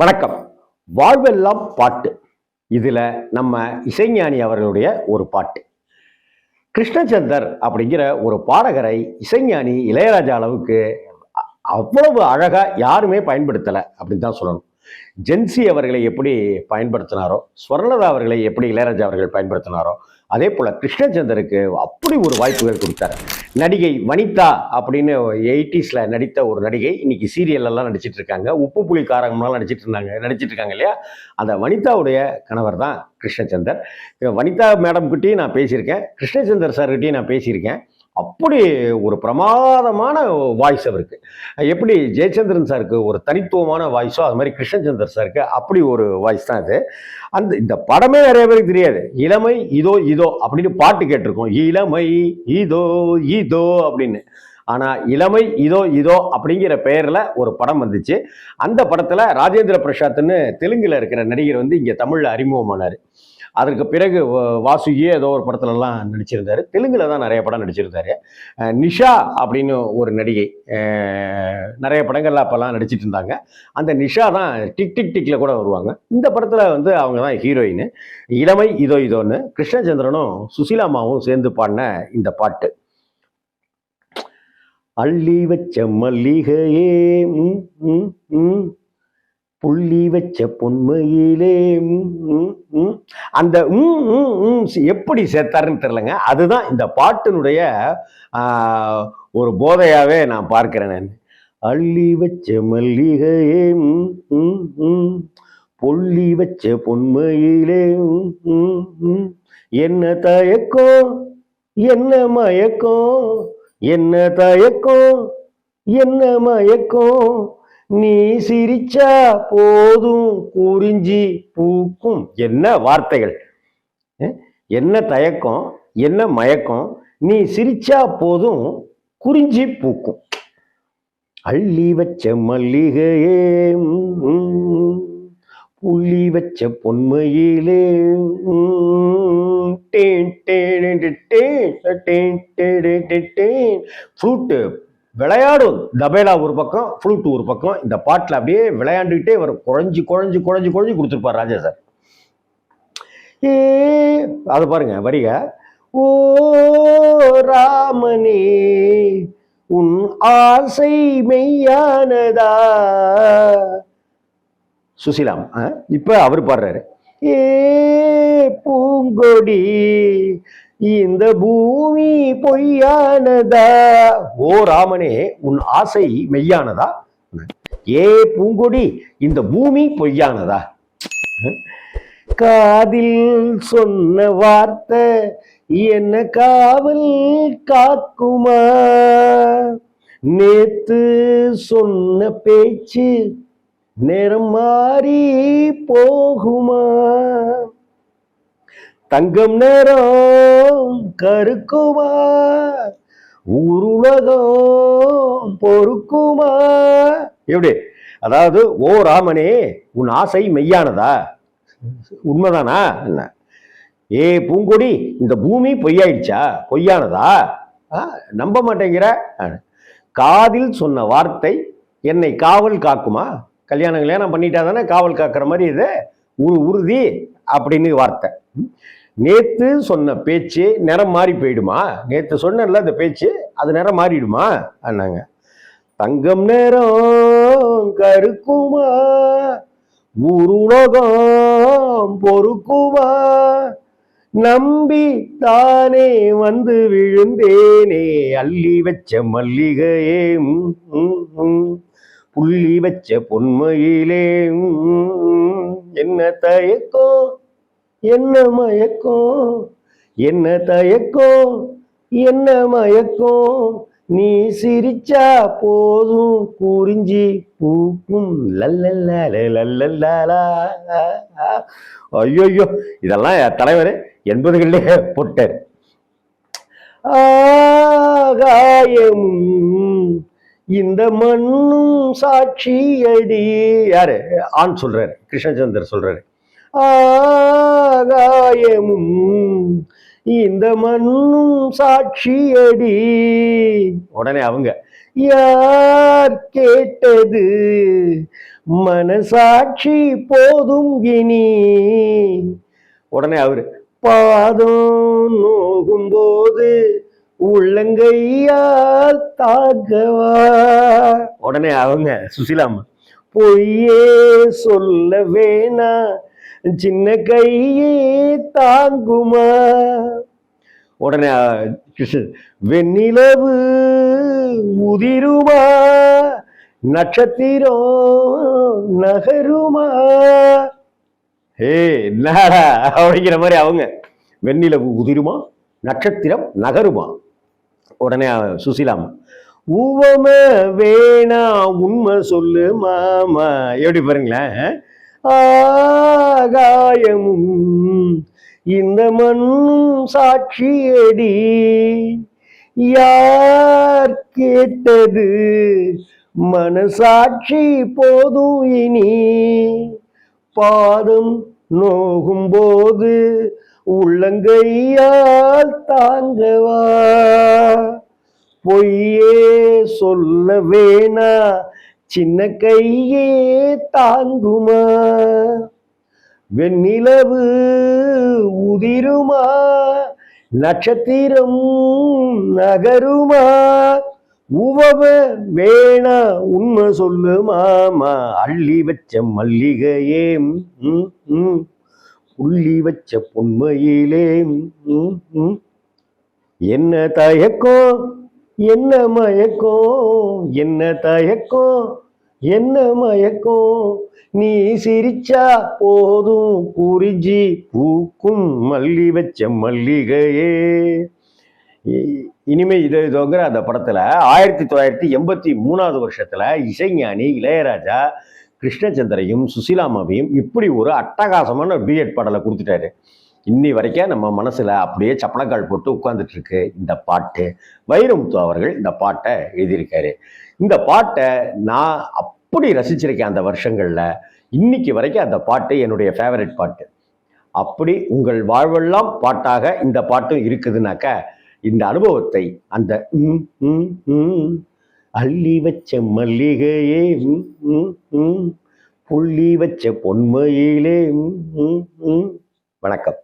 வணக்கம். வாழ்வெல்லாம் பாட்டு. இதுல நம்ம இசைஞானி அவர்களுடைய ஒரு பாட்டு. கிருஷ்ணச்சந்தர் அப்படிங்கிற ஒரு பாடகரை இசைஞானி இளையராஜா அளவுக்கு அவ்வளவு அழகா யாருமே பயன்படுத்தலை அப்படின்னு தான் சொல்லணும். ஜென்சி அவர்களை எப்படி பயன்படுத்தினாரோ, ஸ்வர்ணலதா அவர்களை எப்படி இளையராஜா அவர்கள் பயன்படுத்தினாரோ, அதே போல கிருஷ்ணச்சந்தருக்கு அப்படி ஒரு வாய்ப்புகள் கொடுத்தாரு. நடிகை வனிதா அப்படின்னு 80ஸ்ல நடித்த ஒரு நடிகை இன்னைக்கு சீரியல் எல்லாம் நடிச்சிட்டு இருக்காங்க. உப்பு புளி காரங்கம்லாம் நடிச்சிட்டு இருக்காங்க இல்லையா? அந்த வனிதாவுடைய கணவர் தான் கிருஷ்ணச்சந்தர். வனிதா மேடம் கிட்டையும் நான் பேசியிருக்கேன், கிருஷ்ணச்சந்தர் சார் கிட்டையும் நான் பேசியிருக்கேன். அப்படி ஒரு பிரமாதமான வாய்ஸ் அவருக்கு. எப்படி ஜெயச்சந்திரன் சாருக்கு ஒரு தனித்துவமான வாய்ஸோ அது மாதிரி கிருஷ்ணச்சந்தர் சாருக்கு அப்படி ஒரு வாய்ஸ் தான் இது. இந்த படமே நிறைய பேருக்கு தெரியாது. இளமை இதோ இதோ அப்படின்னு பாட்டு கேட்டிருக்கோம். இளமை இதோ இதோ அப்படின்னு. ஆனா இளமை இதோ இதோ அப்படிங்கிற பெயர்ல ஒரு படம் வந்துச்சு. அந்த படத்துல ராஜேந்திர பிரசாத்னு தெலுங்குல இருக்கிற நடிகர் இங்க தமிழ்ல அறிமுகமானாரு. அதற்கு பிறகு வாசுகியே ஏதோ ஒரு படத்துலலாம் நடிச்சிருந்தாரு. தெலுங்குல தான் நிறைய படம் நடிச்சிருந்தாரு. நிஷா அப்படின்னு ஒரு நடிகை நிறைய படங்கள்ல அப்பெல்லாம் நடிச்சிட்டு இருந்தாங்க. அந்த நிஷா தான் டிக் டிக் டிக்ல கூட வருவாங்க. இந்த படத்துல அவங்க தான் ஹீரோயின். இளமை இதோ இதோன்னு கிருஷ்ணச்சந்திரனும் சுசீலாமாவும் சேர்ந்து பாடின இந்த பாட்டு. அள்ளி வச்ச மல்லிகையே புள்ளி வச்ச பொன்மையிலே அந்த எப்படி சேர்த்தாருன்னு தெரியலங்க. அதுதான் இந்த பாட்டினுடைய ஒரு போதையாவே நான் பார்க்கிறேன். நான் அள்ளி வச்ச மல்லிகையே புள்ளி வச்ச பொன்மையிலே என்ன தயக்கம் என்ன மயக்கம் என்ன தயக்கம் என்ன மயக்கம் நீ சிரிச்சா போதும் குறிஞ்சி பூக்கும். என்ன வார்த்தைகள்! என்ன தயக்கம் என்ன மயக்கம் நீ சிரிச்சா போதும் குறிஞ்சி பூக்கும். அள்ளி வச்ச மல்லிகையே புள்ளி வச்ச பொன்மையிலே ஃப்ளூட்டு விளையாடும். தபேலா ஒரு பக்கம், ஃப்ளூட் ஒரு பக்கம். இந்த பாட்டில் அப்படியே விளையாண்டுக்கிட்டே வரும். குழஞ்சி குழஞ்சி குழஞ்சி குழஞ்சி கொடுத்துருப்பார் ராஜா சார். அது பாருங்க வரிக. ஓ ராமனே உன் ஆசை மெய்யானதா. சுசீலாம் இப்ப அவர் பாடுறாரு. ஏ பூங்கொடி இந்த பூமி பொய்யானதா. ஓ ராமனே உன் ஆசை மெய்யானதா. ஏ பூங்கொடி இந்த பூமி பொய்யானதா. காதில் சொன்ன வார்த்தை என்ன காவல் காக்குமா. நேத்து சொன்ன பேச்சு நேரம் மாறி போகுமா. தங்கம் நேரம் கருக்குமா ஊருலகம் பொறுக்குமா. எப்படி? அதாவது ஓ ராமனே உன் ஆசை மெய்யானதா. உண்மைதானா என்ன? ஏ பூங்கொடி இந்த பூமி பொய்யாயிடுச்சா பொய்யானதா. நம்ப மாட்டேங்கிற. காதில் சொன்ன வார்த்தை என்னை காவல் காக்குமா. கல்யாணம் பண்ணிட்டா தானே காவல் காக்கிற மாதிரி இது உறுதி அப்படின்னு வார்த்தை. நேத்து சொன்ன பேச்சு நிறம் மாறி போயிடுமா. நேத்து சொன்னல இந்த பேச்சு அது நிறம் மாறிடுமா அண்ணாங்க. தங்கம் நேரம் கருக்குமா ஊருலகம் பொறுக்குமா. நம்பி தானே வந்து விழுந்தேனே அள்ளி வச்ச மல்லிகையே புள்ளி வச்ச பொன்மையிலே என்ன தயக்கம் என்ன மயக்கம் என்ன தயக்கம் என்ன மயக்கம் நீ சிரிச்சா போதும் குறிஞ்சி பூக்கும். லல்லல்லா. ஐயோ இதெல்லாம் தலைவர் 80களிலே போட்டார். ஆகாயம் இந்த மண்ணும் சாட்சியடி. யாரு ஆண் சொல்றாரு, கிருஷ்ணச்சந்தர் சொல்றாரு. ஆகாயமும் இந்த மண்ணும் சாட்சியடி. உடனே அவங்க யார் யார் கேட்டது மனசாட்சி போதும் இனி. உடனே அவரு பாதம் நோகும் போது உள்ளங்கையால் தாக்கவா. உடனே அவங்க சுசிலாமா பொய்யே சொல்ல வேணா சின்ன கையே தாங்குமா. உடனே கிருஷ்ணன் வெண்ணிலவு உதிருமா நட்சத்திரம் நகருமா. ஏ என்னடா அப்படிங்கிற மாதிரி அவங்க வெண்ணிலவு உதிருமா நட்சத்திரம் நகருமா. உடனே சுசிலாமா உவம வேணா உண்மை சொல்லு மாமா. எப்படி பாருங்களேன், ஆகாயமும் இந்த மண்ணும் சாட்சியடி யார் கேட்டது மனசாட்சி போதும் இனி. பாதம் நோகும் போது உள்ளங்கையால் தாங்கவா. பொய்யே சொல்ல வேணா சின்ன கையே தாங்குமா. வெண்ணிலவு உதிருமா நட்சத்திரம் நகருமா. உவவ வேணா உண்மை சொல்லு மாமா. அள்ளி வச்ச மல்லிகையே புள்ளி வச்ச பொன்மையிலே என்ன தயக்கம் என்ன மயக்கம் என்ன தயக்கம் என்ன மயக்கம். நீ சிரிச்சா போதும் குறிஞ்சி பூக்கும் மல்லி வச்ச மல்லிகையே. இனிமே இதோங்கிற அந்த படத்துல 1983 வருஷத்துல இசைஞானி இளையராஜா கிருஷ்ணச்சந்திரையும் சுசிலாமாவையும் இப்படி ஒரு அட்டகாசமான டூயட் பாடலை கொடுத்துட்டாரு. இன்னி வரைக்கும் நம்ம மனசுல அப்படியே சப்பளக்கால் போட்டு உட்கார்ந்துட்டு இருக்கு இந்த பாட்டு. வைரமுத்து அவர்கள் இந்த பாட்டை எழுதியிருக்காரு. இந்த பாட்டை நான் அப்படி ரசிச்சிருக்கேன் அந்த வருஷங்கள்ல. இன்னைக்கு வரைக்கும் அந்த பாட்டு என்னுடைய ஃபேவரட் பாட்டு. அப்படி உங்கள் வாழ்வெல்லாம் பாட்டாக இந்த பாட்டும் இருக்குதுனாக்க இந்த அனுபவத்தை அந்த அள்ளி வச்ச மல்லிகையே புள்ளி வச்ச பொன்மையிலே. வணக்கம்.